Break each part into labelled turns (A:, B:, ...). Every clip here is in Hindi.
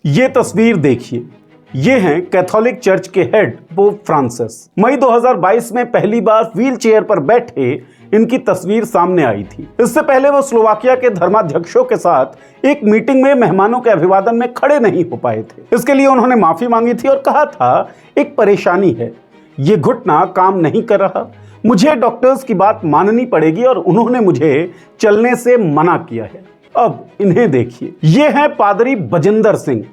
A: ये तस्वीर देखिए, ये हैं कैथोलिक चर्च के हेड पोप फ्रांसिस। मई 2022 में पहली बार व्हील चेयर पर बैठे इनकी तस्वीर सामने आई थी। इससे पहले वो स्लोवाकिया के धर्माध्यक्षों के साथ एक मीटिंग में मेहमानों के अभिवादन में खड़े नहीं हो पाए थे। इसके लिए उन्होंने माफी मांगी थी और कहा था एक परेशानी है, ये घुटना काम नहीं कर रहा, मुझे डॉक्टर्स की बात माननी पड़ेगी और उन्होंने मुझे चलने से मना किया है। अब इन्हें देखिए, ये हैं पादरी बजिंदर सिंह।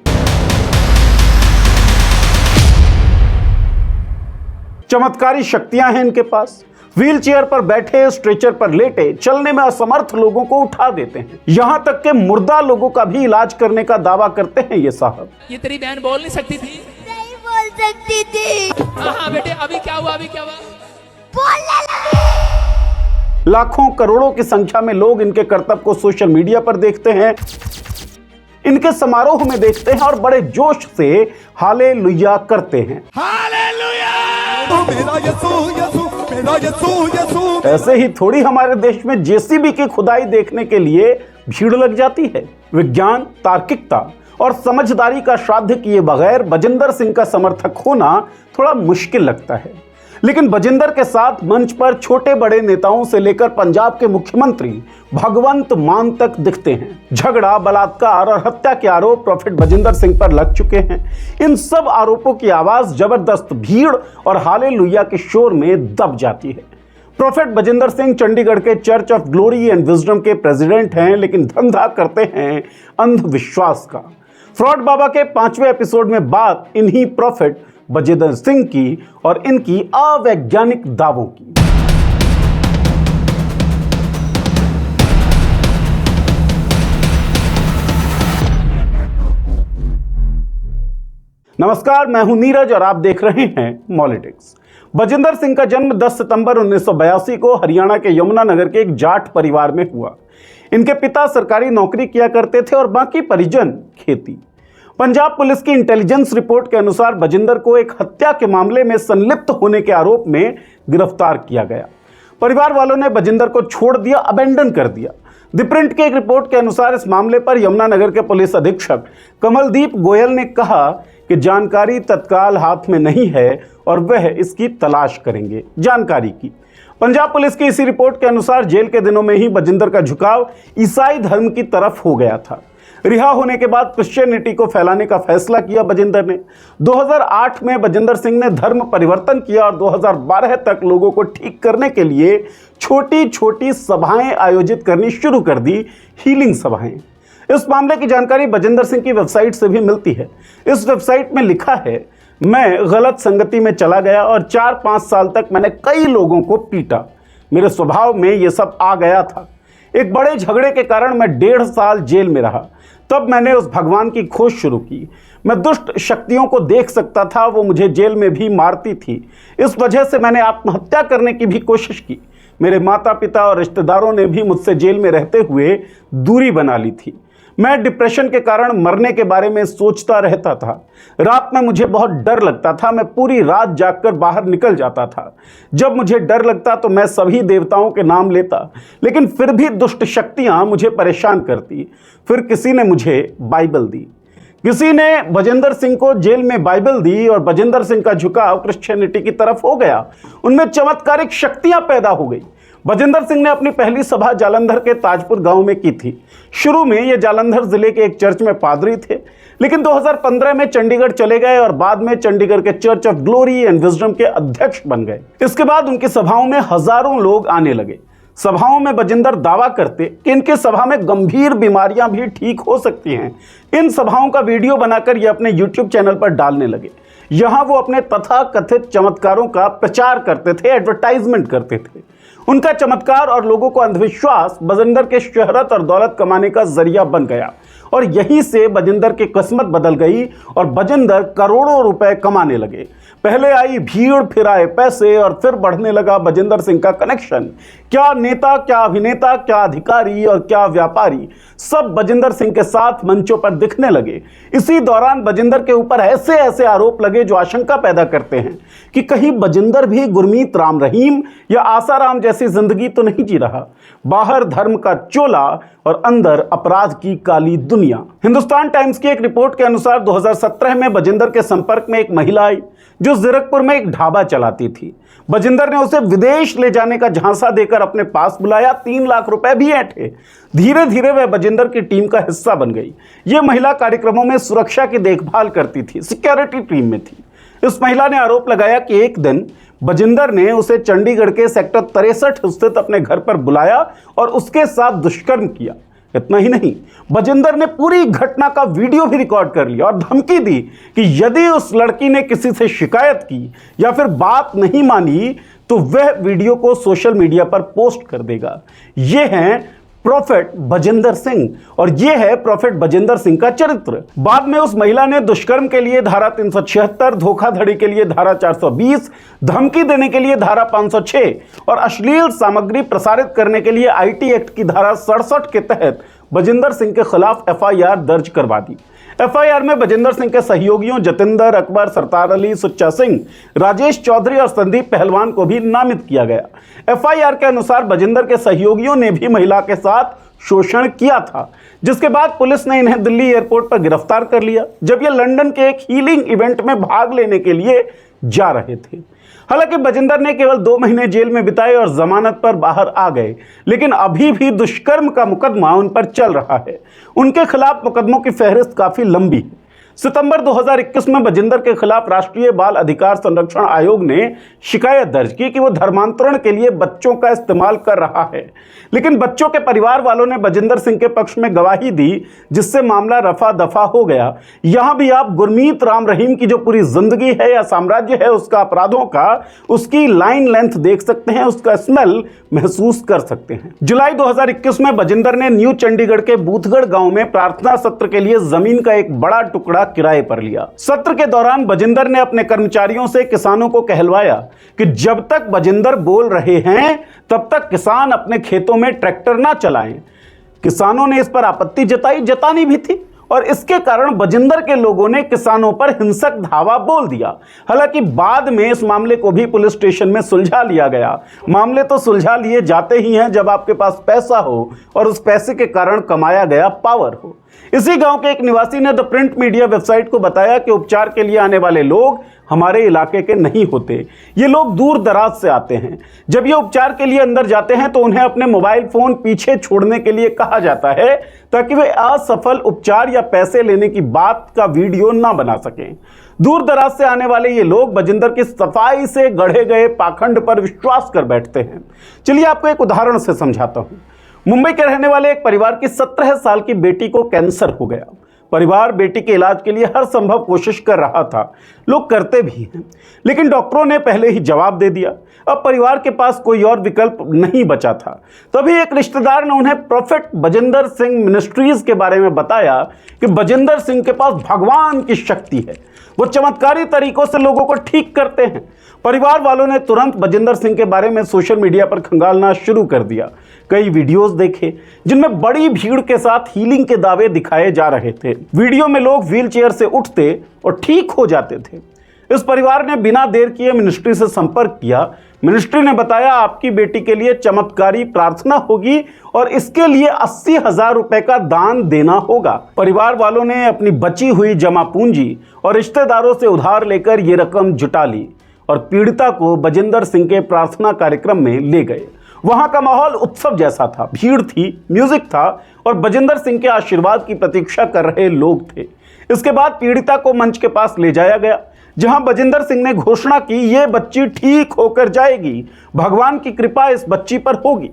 A: चमत्कारी शक्तियां हैं इनके पास। व्हील चेयर पर बैठे, स्ट्रेचर पर लेटे, चलने में असमर्थ लोगों को उठा देते हैं। यहां तक के मुर्दा लोगों का भी इलाज करने का दावा करते हैं ये साहब।
B: ये तेरी बहन बोल नहीं सकती थी?
C: नहीं बोल सकती थी।
B: हाँ बेटे, अभी क्या हुआ?
C: बोलने लगी।
A: लाखों करोड़ों की संख्या में लोग इनके करतब को सोशल मीडिया पर देखते हैं, इनके समारोह में देखते हैं और बड़े जोश से हालेलुया करते हैं। ऐसे ही थोड़ी हमारे देश में जेसीबी की खुदाई देखने के लिए भीड़ लग जाती है। विज्ञान, तार्किकता और समझदारी का श्राद्ध किए बगैर बजिंदर सिंह का समर्थक होना थोड़ा मुश्किल लगता है। लेकिन बजिंदर के साथ मंच पर छोटे बड़े नेताओं से लेकर पंजाब के मुख्यमंत्री भगवंत मान तक दिखते हैं। झगड़ा, बलात्कार और हत्या के आरोप प्रोफेट बजिंदर सिंह पर लग चुके हैं। इन सब आरोपों की आवाज जबरदस्त भीड़ और हालेलुया के शोर में दब जाती है। प्रोफेट बजिंदर सिंह चंडीगढ़ के church of glory and wisdom के प्रेसिडेंट हैं, लेकिन धंधा करते हैं अंधविश्वास का। फ्रॉड बाबा के 5वें एपिसोड में बात इन्हीं प्रोफेट बजिंदर सिंह की और इनकी अवैज्ञानिक दावों की। नमस्कार, मैं हूं नीरज और आप देख रहे हैं मॉलिटिक्स। बजिंदर सिंह का जन्म 10 सितंबर 1982 को हरियाणा के यमुनानगर के एक जाट परिवार में हुआ। इनके पिता सरकारी नौकरी किया करते थे और बाकी परिजन खेती। पंजाब पुलिस की इंटेलिजेंस रिपोर्ट के अनुसार बजिंदर को एक हत्या के मामले में संलिप्त होने के आरोप में गिरफ्तार किया गया। परिवार वालों ने बजिंदर को छोड़ दिया, अबेंडन कर दिया। द प्रिंट की एक रिपोर्ट के अनुसार इस मामले पर यमुनानगर के पुलिस अधीक्षक कमलदीप गोयल ने कहा कि जानकारी तत्काल हाथ में नहीं है और वह इसकी तलाश करेंगे जानकारी की। पंजाब पुलिस की इसी रिपोर्ट के अनुसार जेल के दिनों में ही बजिंदर का झुकाव ईसाई धर्म की तरफ हो गया था। रिहा होने के बाद क्रिश्चियनिटी को फैलाने का फैसला किया बजिंदर ने। 2008 में बजिंदर सिंह ने धर्म परिवर्तन किया और 2012 तक लोगों को ठीक करने के लिए छोटी छोटी सभाएं आयोजित करनी शुरू कर दी, हीलिंग सभाएं। इस मामले की जानकारी बजिंदर सिंह की वेबसाइट से भी मिलती है। इस वेबसाइट में लिखा है, मैं गलत संगति में चला गया और 4-5 साल तक मैंने कई लोगों को पीटा। मेरे स्वभाव में ये सब आ गया था। एक बड़े झगड़े के कारण मैं 1.5 साल जेल में रहा। तब मैंने उस भगवान की खोज शुरू की। मैं दुष्ट शक्तियों को देख सकता था, वो मुझे जेल में भी मारती थी। इस वजह से मैंने आत्महत्या करने की भी कोशिश की। मेरे माता पिता और रिश्तेदारों ने भी मुझसे जेल में रहते हुए दूरी बना ली थी। मैं डिप्रेशन के कारण मरने के बारे में सोचता रहता था। रात में मुझे बहुत डर लगता था। मैं पूरी रात जागकर बाहर निकल जाता था। जब मुझे डर लगता तो मैं सभी देवताओं के नाम लेता, लेकिन फिर भी दुष्ट शक्तियां मुझे परेशान करती। फिर किसी ने मुझे बाइबल दी। किसी ने बजिंदर सिंह को जेल में बाइबल दी और बजिंदर सिंह का झुकाव क्रिश्चियनिटी की तरफ हो गया। उनमें चमत्कारिक शक्तियां पैदा हो गई। बजिंदर सिंह ने अपनी पहली सभा जालंधर के ताजपुर गांव में की थी। शुरू में ये जालंधर जिले के एक चर्च में पादरी थे, लेकिन 2015 में चंडीगढ़ चले गए और बाद में चंडीगढ़ के church of glory and wisdom के अध्यक्ष बन गए। इसके बाद उनकी सभाओं में हजारों लोग आने लगे। सभाओं में बजिंदर दावा करते कि इनके सभा में गंभीर बीमारियां भी ठीक हो सकती हैं। इन सभाओं का वीडियो बनाकर ये अपने YouTube चैनल पर डालने लगे। यहां वो अपने तथाकथित चमत्कारों का प्रचार करते थे, एडवर्टाइजमेंट करते थे। उनका चमत्कार और लोगों को अंधविश्वास बजिंदर के शोहरत और दौलत कमाने का जरिया बन गया और यहीं से बजिंदर की किस्मत बदल गई और बजिंदर करोड़ों रुपए कमाने लगे। पहले आई भीड़, फिर आए पैसे और फिर बढ़ने लगा बजिंदर सिंह का कनेक्शन। क्या नेता, क्या अभिनेता, क्या अधिकारी और क्या व्यापारी, सब बजिंदर सिंह के साथ मंचों पर दिखने लगे। इसी दौरान बजिंदर के ऊपर ऐसे ऐसे आरोप लगे जो आशंका पैदा करते हैं कि कहीं बजिंदर भी गुरमीत राम रहीम या आसाराम जैसी जिंदगी तो नहीं जी रहा। बाहर धर्म का चोला और अंदर अपराध की काली दुनिया। हिंदुस्तान टाइम्स की एक रिपोर्ट के अनुसार 2017 में बजिंदर के संपर्क में एक महिला आई जो जीरकपुर में एक ढाबा चलाती थी। बजिंदर ने उसे विदेश ले जाने का झांसा देकर अपने पास बुलाया, 3 लाख रुपए भी ऐंठे। धीरे धीरे वह बजिंदर की टीम का हिस्सा बन गई। यह महिला कार्यक्रमों में सुरक्षा की देखभाल करती थी, सिक्योरिटी टीम में थी। इस महिला ने आरोप लगाया कि एक दिन बजिंदर ने उसे चंडीगढ़ के सेक्टर 63 स्थित अपने घर पर बुलाया और उसके साथ दुष्कर्म किया। इतना ही नहीं, बजिंदर ने पूरी घटना का वीडियो भी रिकॉर्ड कर लिया और धमकी दी कि यदि उस लड़की ने किसी से शिकायत की या फिर बात नहीं मानी तो वह वीडियो को सोशल मीडिया पर पोस्ट कर देगा। ये हैं प्रॉफिट बजिंदर सिंह और यह है प्रॉफिट बजिंदर सिंह का चरित्र। बाद में उस महिला ने दुष्कर्म के लिए धारा 376, धोखाधड़ी के लिए धारा 420, धमकी देने के लिए धारा 506 और अश्लील सामग्री प्रसारित करने के लिए आईटी एक्ट की धारा 67 के तहत बजिंदर सिंह के खिलाफ एफआईआर दर्ज करवा दी। एफआईआर में बजिंदर सिंह के सहयोगियों जतिंदर, अकबर, सरतार अली, सुच्चा सिंह, राजेश चौधरी और संदीप पहलवान को भी नामित किया गया। एफआईआर के अनुसार बजिंदर के सहयोगियों ने भी महिला के साथ शोषण किया था, जिसके बाद पुलिस ने इन्हें दिल्ली एयरपोर्ट पर गिरफ्तार कर लिया जब ये लंदन के एक हीलिंग इवेंट में भाग लेने के लिए जा रहे थे। हालांकि बजिंदर ने केवल 2 महीने जेल में बिताए और जमानत पर बाहर आ गए, लेकिन अभी भी दुष्कर्म का मुकदमा उन पर चल रहा है। उनके खिलाफ मुकदमों की फहरिस्त काफी लंबी है। सितंबर 2021 में बजिंदर के खिलाफ राष्ट्रीय बाल अधिकार संरक्षण आयोग ने शिकायत दर्ज की कि वो धर्मांतरण के लिए बच्चों का इस्तेमाल कर रहा है, लेकिन बच्चों के परिवार वालों ने बजिंदर सिंह के पक्ष में गवाही दी, जिससे मामला रफा दफा हो गया। यहां भी आप गुरमीत राम रहीम की जो पूरी जिंदगी है या साम्राज्य है उसका अपराधों का, उसकी लाइन लेंथ देख सकते हैं, उसका स्मेल महसूस कर सकते हैं। जुलाई 2021 में बजिंदर ने न्यू चंडीगढ़ के बूथगढ़ गांव में प्रार्थना सत्र के लिए जमीन का एक बड़ा टुकड़ा किराए पर लिया। सत्र के दौरान बजिंदर ने अपने कर्मचारियों से किसानों को कहलवाया कि जब तक बजिंदर बोल रहे हैं तब तक किसान अपने खेतों में ट्रैक्टर ना चलाएं। किसानों ने इस पर आपत्ति जतानी भी थी और इसके कारण बजिंदर के लोगों ने किसानों पर हिंसक धावा बोल दिया। हालांकि बाद में इस मामले को भी पुलिस स्टेशन में सुलझा लिया गया। मामले तो सुलझा लिए जाते ही हैं जब आपके पास पैसा हो और उस पैसे के कारण कमाया गया पावर हो। इसी गांव के एक निवासी ने द प्रिंट मीडिया वेबसाइट को बताया कि उपचार के लिए आने वाले लोग हमारे इलाके के नहीं होते, ये लोग दूर दराज से आते हैं। जब ये उपचार के लिए अंदर जाते हैं तो उन्हें अपने मोबाइल फोन पीछे छोड़ने के लिए कहा जाता है ताकि वे असफल उपचार या पैसे लेने की बात का वीडियो ना बना सकें। दूर दराज से आने वाले ये लोग बजिंदर की सफाई से गढ़े गए पाखंड पर विश्वास कर बैठते हैं। चलिए आपको एक उदाहरण से समझाता हूं। मुंबई के रहने वाले एक परिवार की 17 साल की बेटी को कैंसर हो गया। परिवार बेटी के इलाज के लिए हर संभव कोशिश कर रहा था, लोग करते भी हैं, लेकिन डॉक्टरों ने पहले ही जवाब दे दिया। अब परिवार के पास कोई और विकल्प नहीं बचा था। तभी एक रिश्तेदार ने उन्हें प्रॉफिट बजिंदर सिंह मिनिस्ट्रीज के बारे में बताया कि बजिंदर सिंह के पास भगवान की शक्ति है, वो चमत्कारी तरीकों से लोगों को ठीक करते हैं। परिवार वालों ने तुरंत बजिंदर सिंह के बारे में सोशल मीडिया पर खंगालना शुरू कर दिया। कई वीडियोस देखे जिनमें बड़ी भीड़ के साथ हीलिंग के दावे दिखाए जा रहे थे। वीडियो में लोग व्हीलचेयर से उठते और ठीक हो जाते थे। इस परिवार ने बिना देर किए मिनिस्ट्री से संपर्क किया। मिनिस्ट्री ने बताया आपकी बेटी के लिए चमत्कारी प्रार्थना होगी और इसके लिए 80,000 रुपए का दान देना होगा। परिवार वालों ने अपनी बची हुई जमा पूंजी और रिश्तेदारों से उधार लेकर ये रकम जुटा ली और पीड़िता को बजिंदर सिंह के प्रार्थना कार्यक्रम में ले गए। वहां का माहौल उत्सव जैसा था, भीड़ थी, म्यूजिक था और बजिंदर सिंह के आशीर्वाद की प्रतीक्षा कर रहे लोग थे। इसके बाद पीड़िता को मंच के पास ले जाया गया, जहां बजिंदर सिंह ने घोषणा की ये बच्ची ठीक होकर जाएगी, भगवान की कृपा इस बच्ची पर होगी।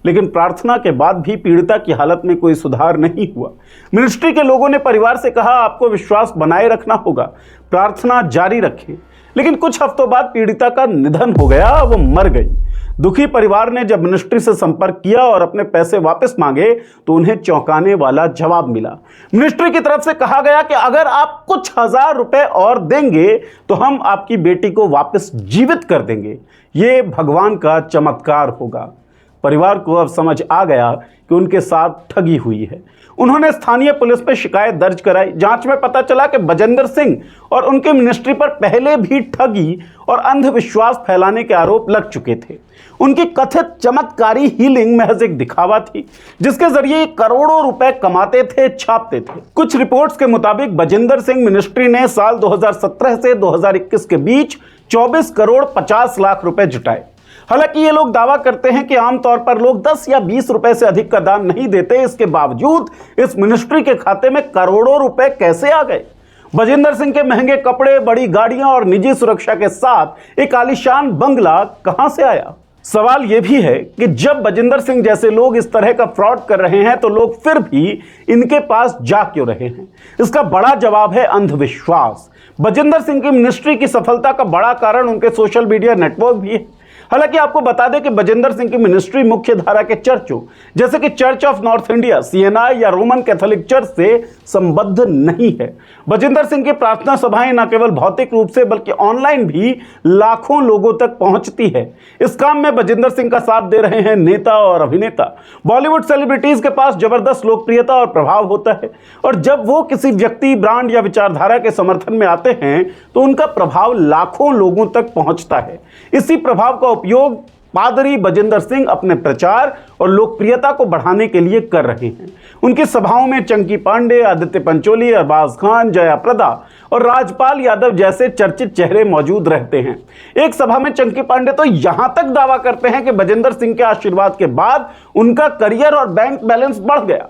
A: लेकिन प्रार्थना के बाद भी पीड़िता की हालत में कोई सुधार नहीं हुआ। मिनिस्ट्री के लोगों ने परिवार से कहा आपको विश्वास बनाए रखना होगा, प्रार्थना जारी रखें। लेकिन कुछ हफ्तों बाद पीड़िता का निधन हो गया, वो मर गई। दुखी परिवार ने जब मिनिस्ट्री से संपर्क किया और अपने पैसे वापस मांगे तो उन्हें चौंकाने वाला जवाब मिला। मिनिस्ट्री की तरफ से कहा गया कि अगर आप कुछ 1000 रुपए और देंगे तो हम आपकी बेटी को वापस जीवित कर देंगे, ये भगवान का चमत्कार होगा। परिवार को अब समझ आ गया कि उनके साथ ठगी हुई है। उन्होंने स्थानीय पुलिस पर शिकायत दर्ज कराई। जांच में पता चला कि बजिंदर सिंह और उनके मिनिस्ट्री पर पहले भी ठगी और अंधविश्वास फैलाने के आरोप लग चुके थे। उनकी कथित चमत्कारी हीलिंग महज एक दिखावा थी, जिसके जरिए करोड़ों रुपए कमाते थे, छापते थे। कुछ रिपोर्ट्स के मुताबिक बजिंदर सिंह मिनिस्ट्री ने साल 2017 से 2021 के बीच 24 करोड़ 50 लाख रुपए जुटाए। हालांकि ये लोग दावा करते हैं कि आमतौर पर लोग 10 या 20 रुपए से अधिक का दान नहीं देते। इसके बावजूद इस मिनिस्ट्री के खाते में करोड़ों रुपए कैसे आ गए? बजिंदर सिंह के महंगे कपड़े, बड़ी गाड़ियां और निजी सुरक्षा के साथ एक आलीशान बंगला कहां से आया? सवाल यह भी है कि जब बजिंदर सिंह जैसे लोग इस तरह का फ्रॉड कर रहे हैं तो लोग फिर भी इनके पास जा क्यों रहे हैं? इसका बड़ा जवाब है अंधविश्वास। बजिंदर सिंह की मिनिस्ट्री की सफलता का बड़ा कारण उनके सोशल मीडिया नेटवर्क भी है। हालांकि आपको बता दें कि बजिंदर सिंह की मिनिस्ट्री मुख्य धारा के चर्चों जैसे कि church of north India, CNI या रोमन कैथोलिक चर्च से संबद्ध नहीं है। बजिंदर सिंह की प्रार्थना सभाएं न केवल भौतिक रूप से बल्कि ऑनलाइन भी लाखों लोगों तक पहुंचती है। इस काम में बजिंदर सिंह का साथ दे रहे हैं नेता और अभिनेता। बॉलीवुड सेलिब्रिटीज के पास जबरदस्त लोकप्रियता और प्रभाव होता है, और जब वो किसी व्यक्ति, ब्रांड या विचारधारा के समर्थन में आते हैं तो उनका प्रभाव लाखों लोगों तक पहुंचता है। इसी प्रभाव का उपयोग पादरी बजिंदर सिंह अपने प्रचार और लोकप्रियता को बढ़ाने के लिए कर रहे हैं। उनकी सभाओं में चंकी पांडे, आदित्य पंचोली, अरबाज खान, जया प्रदा और राजपाल यादव जैसे चर्चित चेहरे मौजूद रहते हैं। एक सभा में चंकी पांडे तो यहां तक दावा करते हैं कि बजिंदर सिंह के आशीर्वाद के बाद उनका करियर और बैंक बैलेंस बढ़ गया।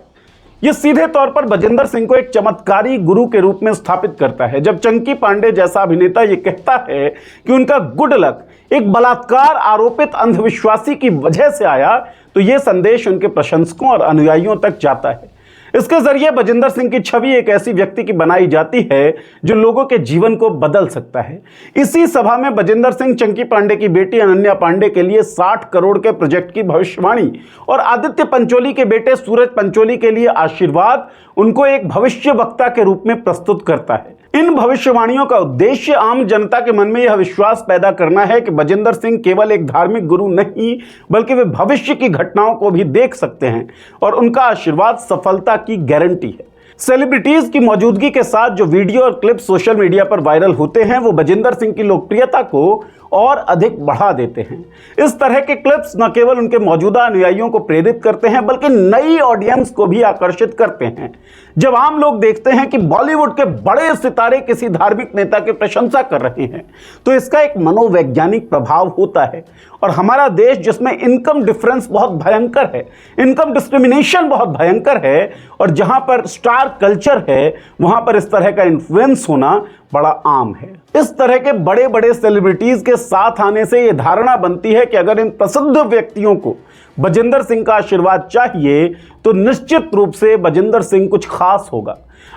A: यह सीधे तौर पर बजिंदर सिंह को एक चमत्कारी गुरु के रूप में स्थापित करता है। जब चंकी पांडे जैसा अभिनेता यह कहता है कि उनका गुड लक एक बलात्कार आरोपित अंधविश्वासी की वजह से आया, तो यह संदेश उनके प्रशंसकों और अनुयायियों तक जाता है। इसके जरिए बजिंदर सिंह की छवि एक ऐसी व्यक्ति की बनाई जाती है जो लोगों के जीवन को बदल सकता है। इसी सभा में बजिंदर सिंह चंकी पांडे की बेटी अनन्या पांडे के लिए 60 करोड़ के प्रोजेक्ट की भविष्यवाणी और आदित्य पंचोली के बेटे सूरज पंचोली के लिए आशीर्वाद उनको एक भविष्य वक्ता के रूप में प्रस्तुत करता है। इन भविष्यवाणियों का उद्देश्य आम जनता के मन में यह विश्वास पैदा करना है कि बजिंदर सिंह केवल एक धार्मिक गुरु नहीं बल्कि वे भविष्य की घटनाओं को भी देख सकते हैं और उनका आशीर्वाद सफलता की गारंटी है। सेलिब्रिटीज की मौजूदगी के साथ जो वीडियो और क्लिप सोशल मीडिया पर वायरल होते हैं वो बजिंदर सिंह की लोकप्रियता को और अधिक बढ़ा देते हैं। इस तरह के क्लिप्स न केवल उनके मौजूदा अनुयायियों को प्रेरित करते हैं बल्कि नई ऑडियंस को भी आकर्षित करते हैं। जब आम लोग देखते हैं कि बॉलीवुड के बड़े सितारे किसी धार्मिक नेता की प्रशंसा कर रहे हैं तो इसका एक मनोवैज्ञानिक प्रभाव होता है। और हमारा देश जिसमें इनकम डिफरेंस बहुत भयंकर है, इनकम डिस्क्रिमिनेशन बहुत भयंकर है, और जहां पर स्टार कल्चर है वहां पर इस तरह का इन्फ्लुएंस होना बड़ा आम है। इस तरह के बड़े बड़े सेलिब्रिटीज के साथ आने से यह धारणा बनती है कि अगर इन प्रसिद्ध व्यक्तियों को बजिंदर सिंह का आशीर्वाद चाहिए तो निश्चित रूप से बजिंदर सिंह कुछ खास होगा।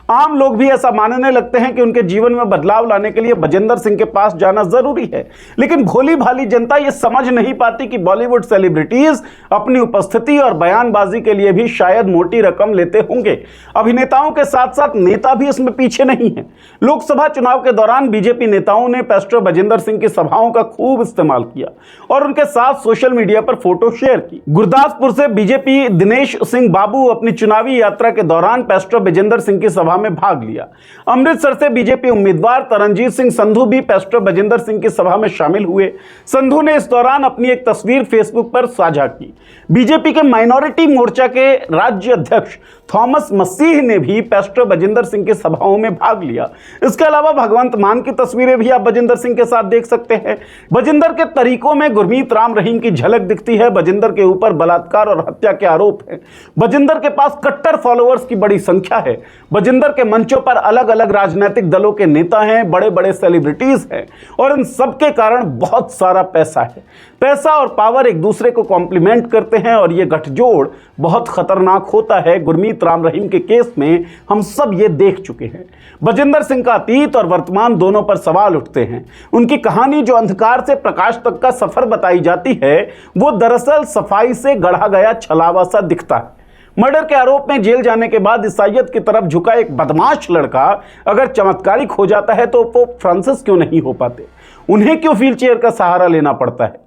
A: आम लोग भी ऐसा मानने लगते हैं कि उनके जीवन में बदलाव लाने के लिए बजिंदर सिंह के पास जाना जरूरी है। लेकिन भोली भाली जनता यह समझ नहीं पाती कि बॉलीवुड सेलिब्रिटीज अपनी उपस्थिति और बयानबाजी के लिए भी शायद मोटी रकम लेते होंगे। अभिनेताओं के साथ साथ नेता भी इसमें पीछे नहीं है। लोकसभा चुनाव के दौरान बीजेपी नेताओं ने पास्टर बजिंदर सिंह की सभाओं का खूब इस्तेमाल किया और उनके साथ सोशल मीडिया पर फोटो शेयर की। गुरदासपुर से बीजेपी दिनेश सिंह बाबू अपनी चुनावी यात्रा के दौरान पास्टर बजिंदर सिंह की सभा में भाग लिया। अमृतसर से बीजेपी उम्मीदवार तरनजीत सिंह संधू भी पास्टर बजिंदर सिंह की सभा में शामिल हुए। संधू ने इस दौरान अपनी एक तस्वीर फेसबुक पर साझा की। बीजेपी के माइनॉरिटी मोर्चा के राज्य अध्यक्ष थॉमस मसीह ने भी पास्टर बजिंदर सिंह की सभाओं में भाग लिया। इसके अलावा भगवंत मान की तस्वीरें भी आप बजिंदर सिंह के साथ देख सकते हैं। बजिंदर के तरीकों में गुरमीत राम रहीम की झलक दिखती है। बजिंदर के ऊपर बलात्कार और हत्या के आरोप हैं। बजिंदर के पास कट्टर फॉलोअर्स की बड़ी संख्या है। बजिंदर के मंचों पर अलग अलग राजनीतिक दलों के नेता हैं, बड़े बड़े सेलिब्रिटीज हैं और इन सबके कारण बहुत सारा पैसा है। पैसा और पावर एक दूसरे को कॉम्प्लीमेंट करते हैं और यह गठजोड़ बहुत खतरनाक होता है। गुरमीत राम रहीम के केस में हम सब ये देख चुके हैं। बजिंदर सिंह का अतीत और वर्तमान दोनों पर सवाल उठते हैं। उनकी कहानी जो अंधकार से प्रकाश तक का सफर बताई जाती है वो दरअसल सफाई से गढ़ा गया छलावा सा दिखता है। मर्डर के आरोप में जेल जाने के बाद ईसाइयत की तरफ झुका एक बदमाश लड़का अगर चमत्कारिक हो जाता है तो पोप फ्रांसिस क्यों नहीं हो पाते? उन्हें क्यों व्हील चेयर का सहारा लेना पड़ता है?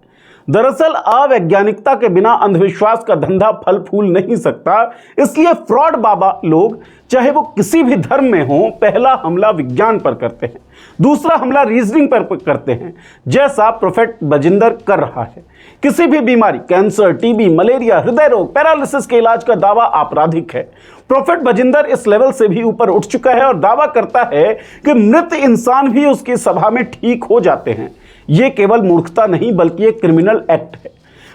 A: दरअसल अवैज्ञानिकता के बिना अंधविश्वास का धंधा फल फूल नहीं सकता। इसलिए फ्रॉड बाबा लोग चाहे वो किसी भी धर्म में हो, पहला हमला विज्ञान पर करते हैं, दूसरा हमला रीजनिंग पर करते हैं, जैसा प्रोफेट बजिंदर कर रहा है। किसी भी बीमारी, कैंसर, टीबी, मलेरिया, हृदय रोग, पैरालिसिस के इलाज का दावा आपराधिक है। प्रोफेट बजिंदर इस लेवल से भी ऊपर उठ चुका है और दावा करता है कि मृत इंसान भी उसकी सभा में ठीक हो जाते हैं। यह केवल मूर्खता नहीं बल्कि एक क्रिमिनल एक्ट है।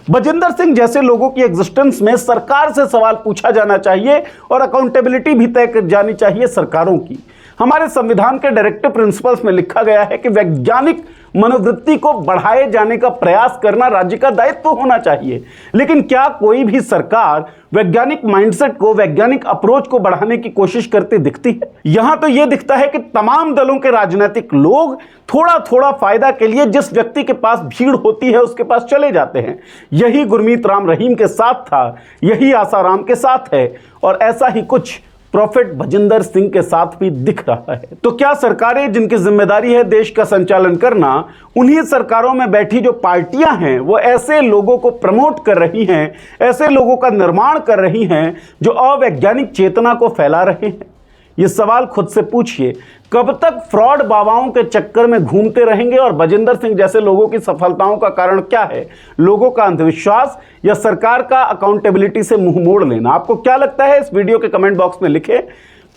A: बजिंदर सिंह जैसे लोगों की एग्जिस्टेंस में सरकार से सवाल पूछा जाना चाहिए और अकाउंटेबिलिटी भी तय कर जानी चाहिए सरकारों की। हमारे संविधान के डायरेक्टिव प्रिंसिपल्स में लिखा गया है कि वैज्ञानिक मनोवृत्ति को बढ़ाए जाने का प्रयास करना राज्य का दायित्व होना चाहिए। लेकिन क्या कोई भी सरकार वैज्ञानिक माइंडसेट को, वैज्ञानिक अप्रोच को बढ़ाने की कोशिश करती दिखती है? यहां तो यह दिखता है कि तमाम दलों के राजनीतिक लोग थोड़ा थोड़ा फायदा के लिए जिस व्यक्ति के पास भीड़ होती है उसके पास चले जाते हैं। यही गुरमीत राम रहीम के साथ था, यही आसाराम के साथ है और ऐसा ही कुछ प्रोफेट बजिंदर सिंह के साथ भी दिख रहा है। तो क्या सरकारें जिनकी जिम्मेदारी है देश का संचालन करना, उन्हीं सरकारों में बैठी जो पार्टियां हैं वो ऐसे लोगों को प्रमोट कर रही हैं, ऐसे लोगों का निर्माण कर रही हैं जो अवैज्ञानिक चेतना को फैला रहे हैं? ये सवाल खुद से पूछिए। कब तक फ्रॉड बाबाओं के चक्कर में घूमते रहेंगे और बजिंदर सिंह जैसे लोगों की सफलताओं का कारण क्या है? लोगों का अंधविश्वास या सरकार का अकाउंटेबिलिटी से मुंह मोड़ लेना? आपको क्या लगता है? इस वीडियो के कमेंट बॉक्स में लिखें।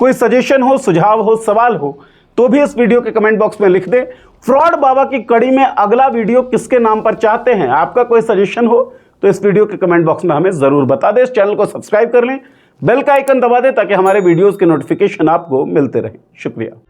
A: कोई सजेशन हो, सुझाव हो, सवाल हो तो भी इस वीडियो के कमेंट बॉक्स में लिख दें। फ्रॉड बाबा की कड़ी में अगला वीडियो किसके नाम पर चाहते हैं? आपका कोई सजेशन हो तो इस वीडियो के कमेंट बॉक्स में हमें जरूर बता दें। इस चैनल को सब्सक्राइब कर लें, बेल का आइकन दबा दें ताकि हमारे वीडियोस के नोटिफिकेशन आपको मिलते रहें। शुक्रिया।